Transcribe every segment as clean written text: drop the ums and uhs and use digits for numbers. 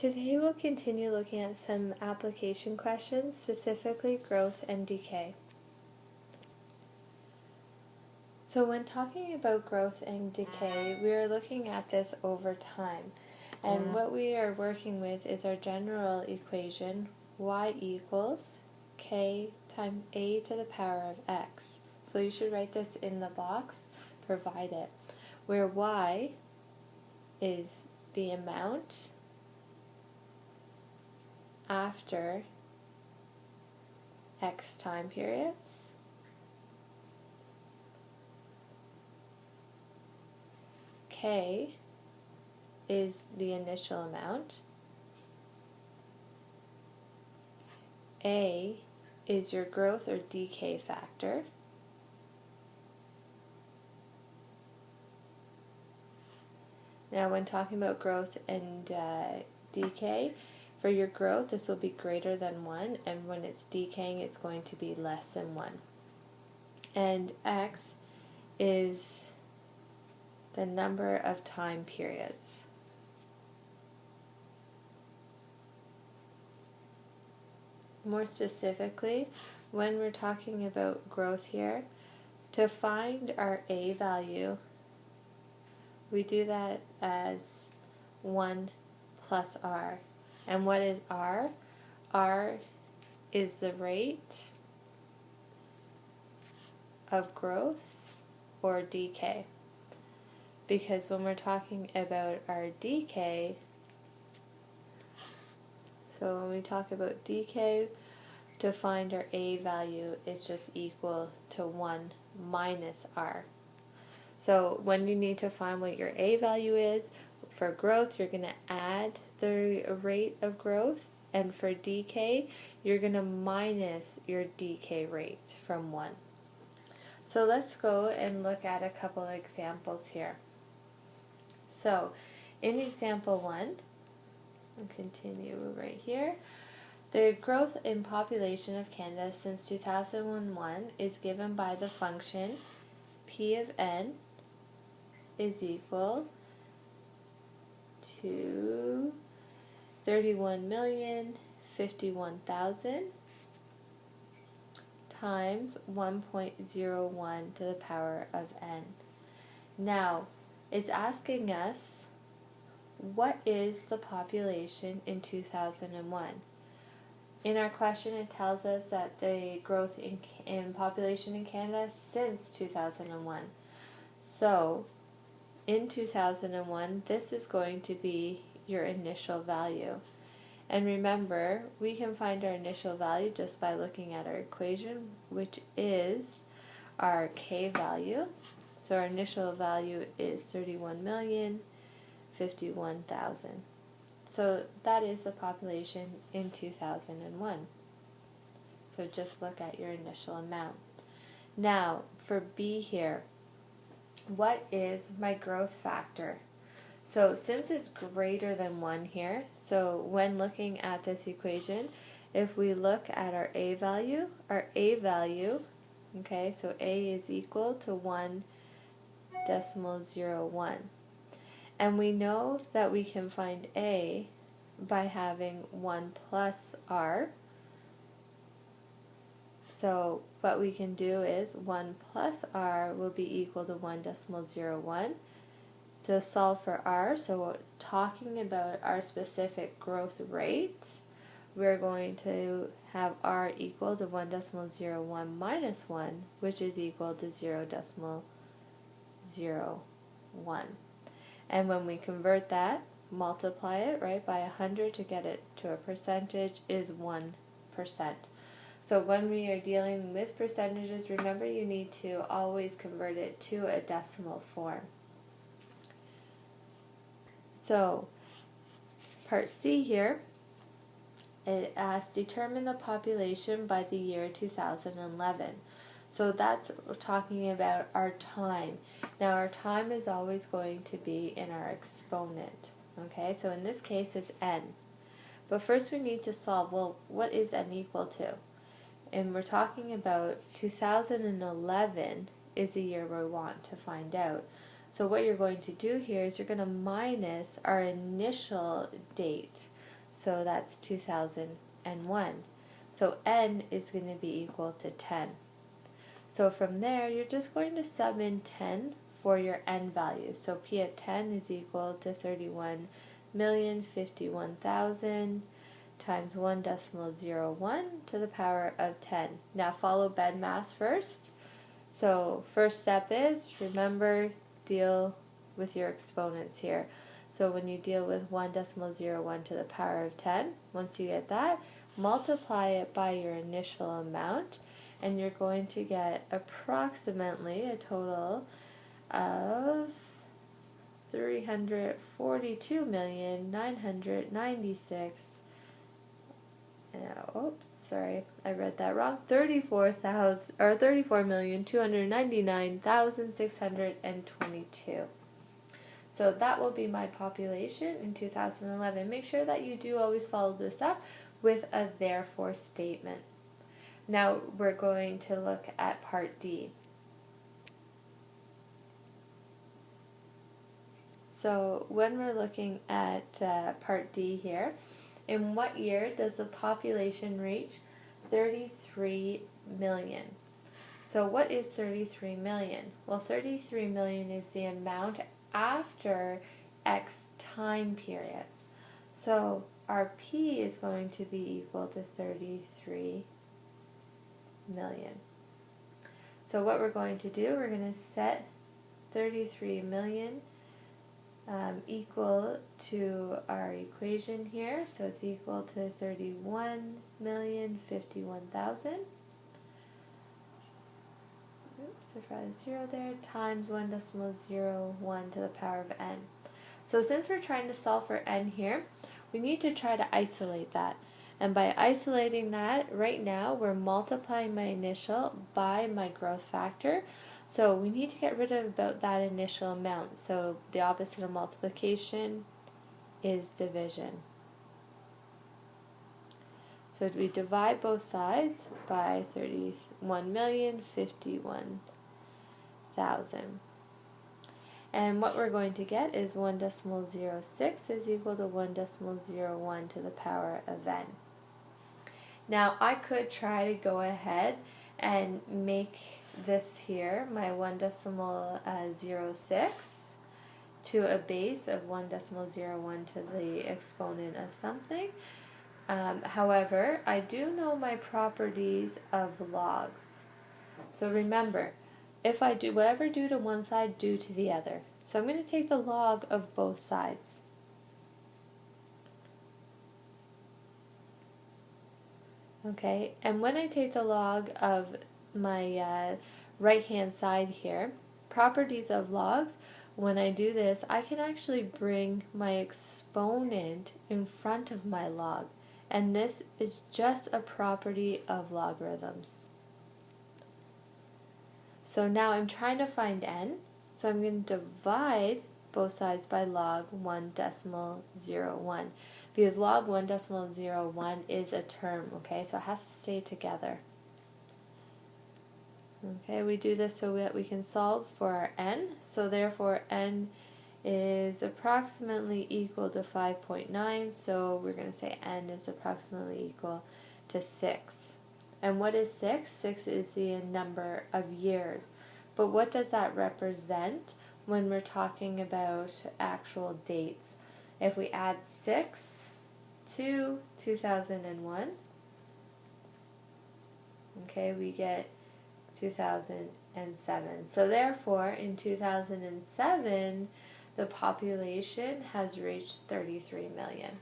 Today we'll continue looking at some application questions, specifically growth and decay. So when talking about growth and decay, we are looking at this over time. And what we are working with is our general equation, y equals k times a to the power of x. So you should write this in the box provided, where y is the amount after x time periods, k is the initial amount, a is your growth or decay factor, now when talking about growth and decay, for your growth this will be greater than 1, and when it's decaying it's going to be less than 1. And x is the number of time periods. More specifically, when we're talking about growth here, to find our a value, we do that as 1 plus r. And what is r? R is the rate of growth or decay. Because when we're talking about our decay, so when we talk about decay, to find our a value is just equal to 1 minus r. So when you need to find what your a value is, for growth you're going to add the rate of growth, and for decay you're going to minus your decay rate from 1. So let's go and look at a couple of examples here. So in example 1, I'll continue right here. The growth in population of Canada since 2001 is given by the function p of n is equal to 31,051,000 times 1.01 to the power of n. Now, it's asking us, what is the population in 2001? In our question, it tells us that the growth in population in Canada since 2001. So, in 2001, this is going to be your initial value. And remember, we can find our initial value just by looking at our equation, which is our k value. So our initial value is 31,051,000. So that is the population in 2001. So just look at your initial amount. Now, for B here, what is my growth factor? So since it's greater than 1 here, so when looking at this equation, if we look at our a value, okay, so a is equal to 1.01. And we know that we can find a by having 1 plus r. So what we can do is 1 plus r will be equal to 1.01. To solve for r, so we're talking about our specific growth rate, we're going to have r equal to 1.01 minus 1, which is equal to 0.01. And when we convert that, multiply it, right, by 100 to get it to a percentage is 1%. So when we are dealing with percentages, remember you need to always convert it to a decimal form. So part C here, it asks determine the population by the year 2011. So that's talking about our time. Now our time is always going to be in our exponent. Okay, so in this case it's n. But first we need to solve, well, what is n equal to? And we're talking about 2011 is the year we want to find out. So what you're going to do here is you're going to minus our initial date. So that's 2001. So n is going to be equal to 10. So from there, you're just going to sub in 10 for your n value. So P at 10 is equal to 31,051,000 times 1.01 to the power of 10. Now follow BEDMAS first. So first step is, remember, deal with your exponents here. So when you deal with 1.01 to the power of 10, once you get that, multiply it by your initial amount, and you're going to get approximately a total of 342,996,000. Oops, sorry, I read that wrong. 34,299,622. So that will be my population in 2011. Make sure that you do always follow this up with a therefore statement. Now we're going to look at part D. So when we're looking at part D here, in what year does the population reach 33 million? So what is 33 million? Well, 33 million is the amount after X time periods. So our P is going to be equal to 33 million. So what we're going to do, we're going to set 33 million equal to our equation here. So it's equal to 31,051,000. Oops, I forgot a zero there, times 1.01 to the power of n. So since we're trying to solve for n here, we need to try to isolate that. And by isolating that, right now we're multiplying my initial by my growth factor. So we need to get rid of about that initial amount. So the opposite of multiplication is division. So we divide both sides by 31,051,000. And what we're going to get is 1.06 is equal to 1.01 to the power of n. Now I could try to go ahead and make this here my 1.06 to a base of 1.01 to the exponent of something. However, I do know my properties of logs. So remember, if I do whatever do to one side, do to the other. So I'm going to take the log of both sides. Okay, and when I take the log of my right hand side here, properties of logs, when I do this, I can actually bring my exponent in front of my log. And this is just a property of logarithms. So now I'm trying to find n, so I'm going to divide both sides by log 1.01, because log 1.01 is a term, okay, so it has to stay together. Okay, we do this so that we can solve for our n, so therefore n is approximately equal to 5.9, so we're going to say n is approximately equal to 6. And what is 6? 6 is the number of years. But what does that represent when we're talking about actual dates? If we add 6 to 2001, okay, we get 2007. So therefore, in 2007, the population has reached 33 million.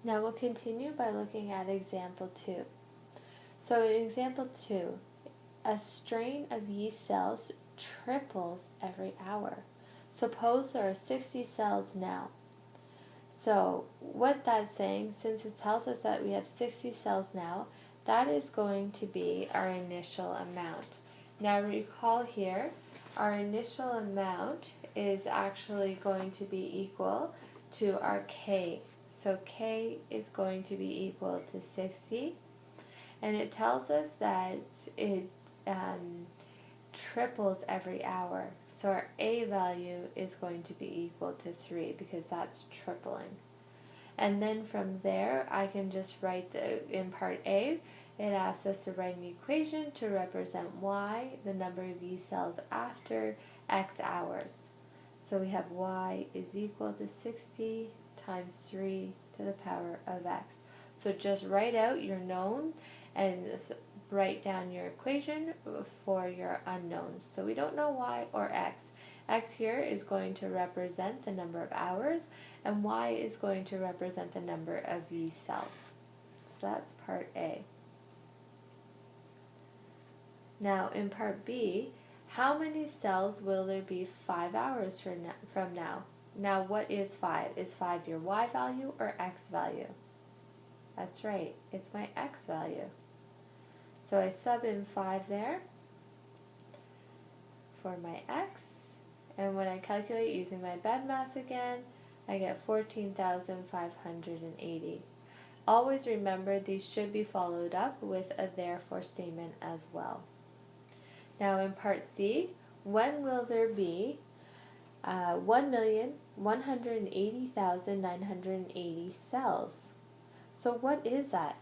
Now we'll continue by looking at example 2. So in example 2, a strain of yeast cells triples every hour. Suppose there are 60 cells now. So what that's saying, since it tells us that we have 60 cells now, that is going to be our initial amount. Now recall here, our initial amount is actually going to be equal to our K. So K is going to be equal to 60. And it tells us that triples every hour. So our A value is going to be equal to 3 because that's tripling. And then from there, I can just write in part A, it asks us to write an equation to represent Y, the number of E cells after X hours. So we have Y is equal to 60 times 3 to the power of X. So just write out your known and write down your equation for your unknowns. So we don't know Y or X. X here is going to represent the number of hours, and Y is going to represent the number of V cells. So that's part A. Now in part B, how many cells will there be 5 hours from now? Now what is 5? Is 5 your Y value or X value? That's right, it's my X value. So I sub in 5 there for my X. And when I calculate using my BEDMAS again, I get 14,580. Always remember these should be followed up with a therefore statement as well. Now in part C, when will there be 1,180,980 cells? So what is that?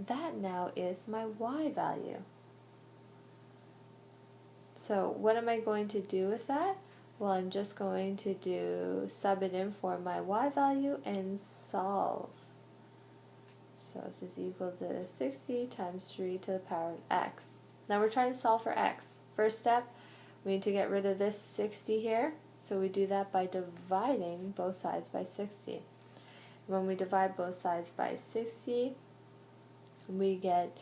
That now is my Y value. So what am I going to do with that? Well, I'm just going to sub it in for my Y value and solve. So this is equal to 60 times 3 to the power of X. Now we're trying to solve for X. First step, we need to get rid of this 60 here. So we do that by dividing both sides by 60. When we divide both sides by 60, we get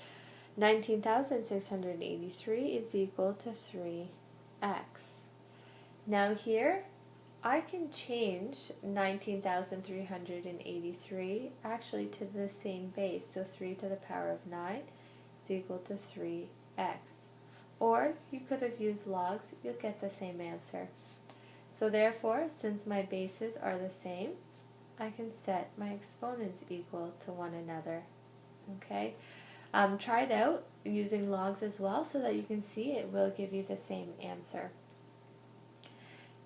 19,683 is equal to 3x. Now here, I can change 19,383 actually to the same base. So 3 to the power of 9 is equal to 3x. Or you could have used logs, you'll get the same answer. So therefore, since my bases are the same, I can set my exponents equal to one another. Okay? Try it out using logs as well so that you can see it will give you the same answer.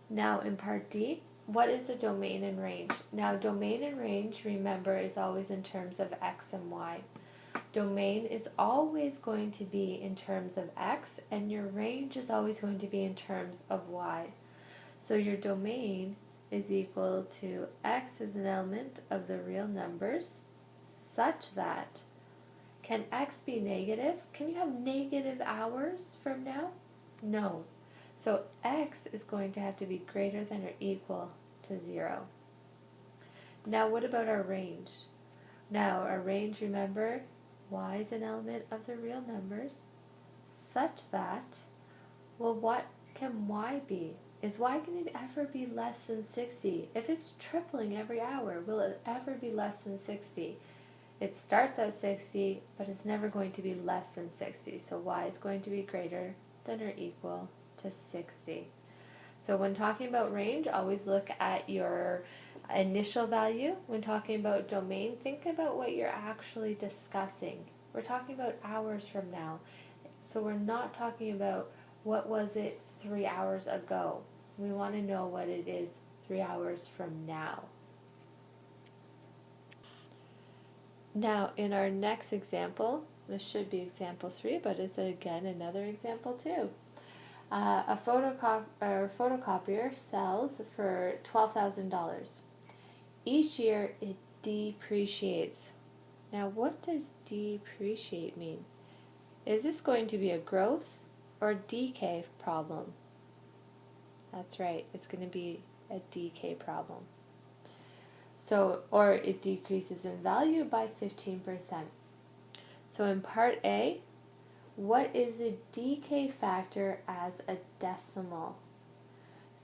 Now in part D, what is a domain and range? Now domain and range, remember, is always in terms of X and Y. Domain is always going to be in terms of X, and your range is always going to be in terms of Y. So your domain is equal to X as an element of the real numbers such that, can X be negative? Can you have negative hours from now? No. So X is going to have to be greater than or equal to 0. Now what about our range? Now our range, remember, Y is an element of the real numbers such that, well, what can Y be? Is Y going to ever be less than 60? If it's tripling every hour, will it ever be less than 60? It starts at 60, but it's never going to be less than 60. So Y is going to be greater than or equal to 60. So when talking about range, always look at your initial value. When talking about domain, think about what you're actually discussing. We're talking about hours from now. So we're not talking about what was it 3 hours ago. We want to know what it is 3 hours from now. Now in our next example, this should be example 3, but it's again another example 2. A photocopier sells for $12,000. Each year it depreciates. Now what does depreciate mean? Is this going to be a growth or decay problem? That's right, it's going to be a decay problem. So, or it decreases in value by 15%. So in part A, what is the decay factor as a decimal?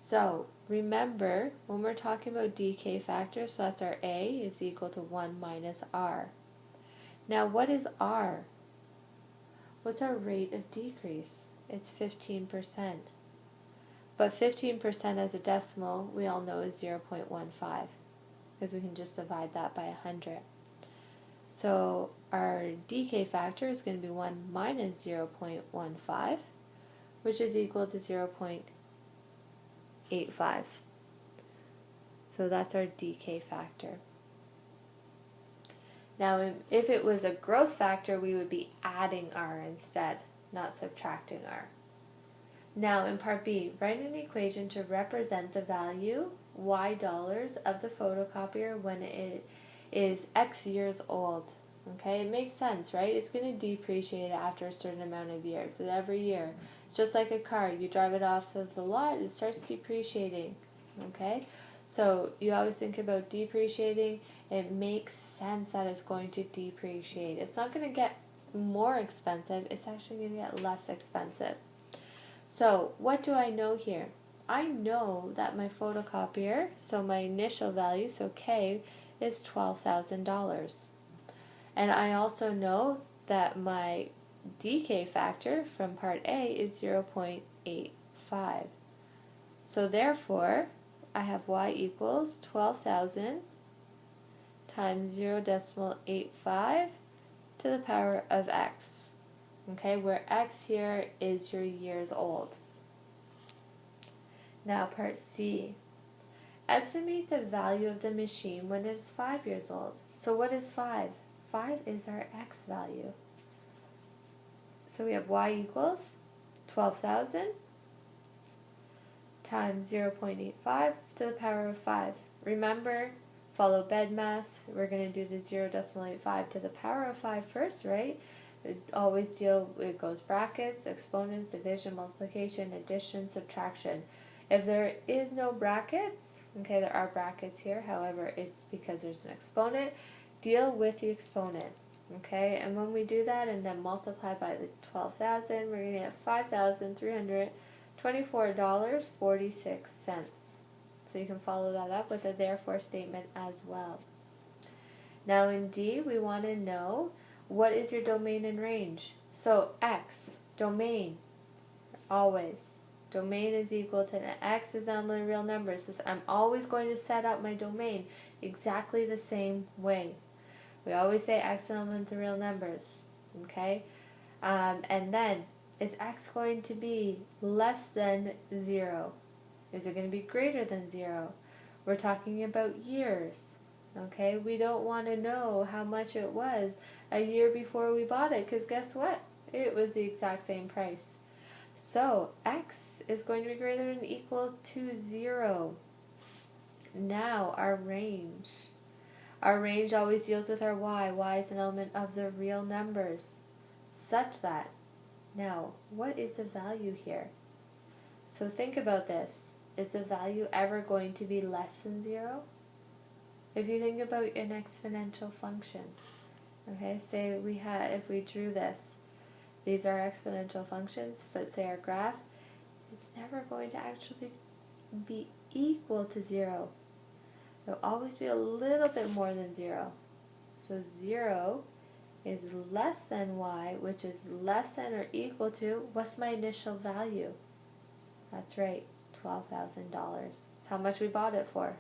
So remember, when we're talking about decay factor, so that's our A is equal to 1 minus R. Now what is R? What's our rate of decrease? It's 15%. But 15% as a decimal, we all know is 0.15, because we can just divide that by 100. So our decay factor is going to be 1 minus 0.15, which is equal to 0.85. So that's our decay factor. Now, if it was a growth factor, we would be adding R instead, not subtracting R. Now, in part B, write an equation to represent the value, Y dollars, of the photocopier when it is X years old. Okay, it makes sense, right? It's going to depreciate after a certain amount of years. So every year, it's just like a car. You drive it off of the lot, it starts depreciating. Okay, so you always think about depreciating. It makes sense that it's going to depreciate. It's not going to get more expensive. It's actually going to get less expensive. So what do I know here? I know that my photocopier, so my initial value, so K, is $12,000. And I also know that my decay factor from part A is 0.85. So therefore, I have Y equals 12,000 times 0.85 to the power of X. Okay, where X here is your years old. Now part C. Estimate the value of the machine when it is 5 years old. So what is 5? 5 is our X value. So we have Y equals 12,000 times 0.85 to the power of 5. Remember, follow bed math. We're going to do the 0.85 to the power of 5 first, right? Always it goes brackets, exponents, division, multiplication, addition, subtraction. If there is no brackets, okay, there are brackets here, however, it's because there's an exponent, deal with the exponent, okay? And when we do that and then multiply by the 12,000, we're going to get $5,324.46. So you can follow that up with a therefore statement as well. Now in D, we want to know what is your domain and range. So X, domain, always. Domain is equal to X is element of real numbers. So I'm always going to set up my domain exactly the same way. We always say X element of real numbers, okay? And then, is X going to be less than 0? Is it going to be greater than 0? We're talking about years, okay? We don't want to know how much it was a year before we bought it, because guess what? It was the exact same price. So X is going to be greater than or equal to 0. Now our range. Our range always deals with our Y. Y is an element of the real numbers, such that, now, what is the value here? So think about this. Is the value ever going to be less than 0? If you think about an exponential function, okay, say if we drew this, these are exponential functions, but say our graph, it's never going to actually be equal to 0. It'll always be a little bit more than 0. So 0 is less than Y, which is less than or equal to, what's my initial value? That's right, $12,000. That's how much we bought it for.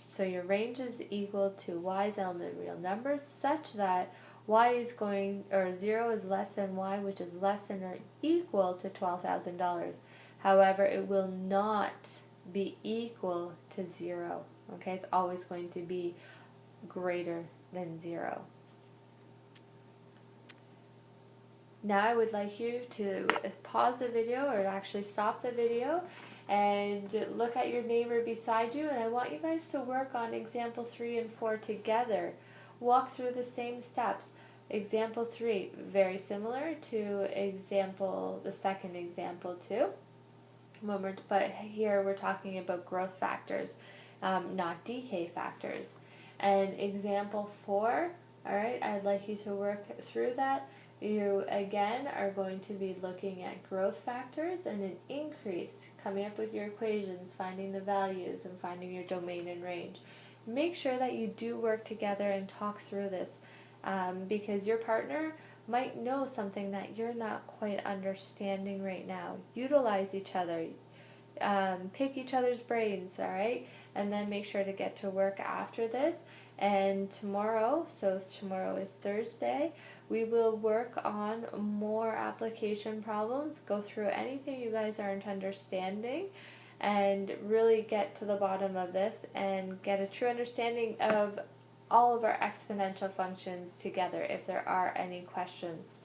So your range is equal to Y's element of real numbers, such that Y is 0 is less than Y, which is less than or equal to $12,000. However, it will not be equal to 0. Okay, it's always going to be greater than 0. Now I would like you to pause the video, or actually stop the video, and look at your neighbor beside you, and I want you guys to work on example 3 and 4 together. Walk through the same steps. Example 3, very similar to the second example too. But here we're talking about growth factors, not decay factors. And example 4, all right, I'd like you to work through that. You, again, are going to be looking at growth factors and an increase, coming up with your equations, finding the values, and finding your domain and range. Make sure that you do work together and talk through this, because your partner might know something that you're not quite understanding right now. Utilize each other. Pick each other's brains, all right? And then make sure to get to work after this. And tomorrow, so tomorrow is Thursday, We will work on more application problems, go through anything you guys aren't understanding, and really get to the bottom of this and get a true understanding of all of our exponential functions together if there are any questions.